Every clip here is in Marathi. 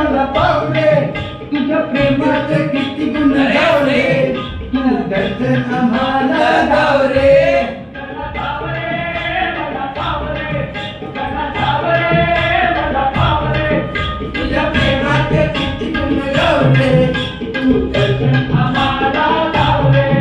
मला पावले तुझ्या प्रेमाचे किती गुण गावले तू दर्शन आम्हाला गावरे तुझ्या प्रेमाचे किती गुण गावले तू दर्शन आम्हाला गावरे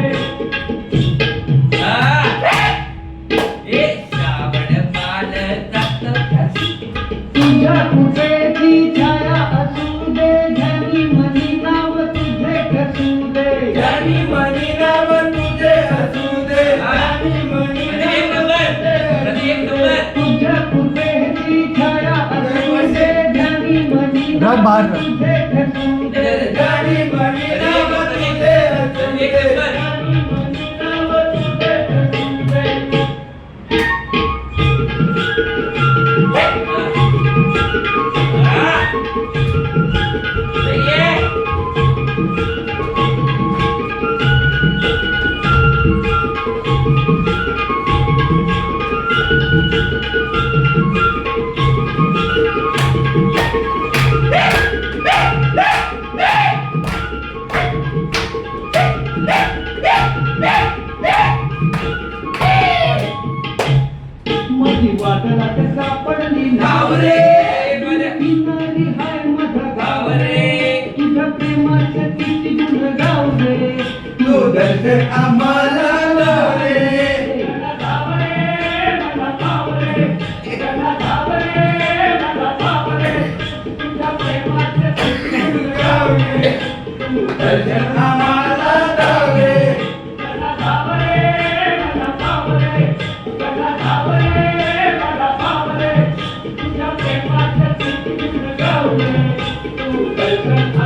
तुझ्या कुठेची छाया असू दे ज्यानी मनी नाव तुझे कसू दे ज्यानी मनी नाव तुझे असू दे ज्यानी मनी तुझ्या कुठेची छाया असू दे ज्यानी मनी नाव तुझे कसू दे ज्यानी मनी नाव तुझे असू दे ज्यानी मनी नाव तुझे कसू दे मधी वादळात सापडली नाव रे किनारी हाय माझा गाव रे तुझ्या प्रेमाचे किती गुण गावले तू दर्शन आम्हाला गावरे तुझ्या प्रेमाचे किती गुण गावले तू दर्शन आम्हाला गावरे तुझ्या प्रेमाचे किती गुण गावले तू दर्शन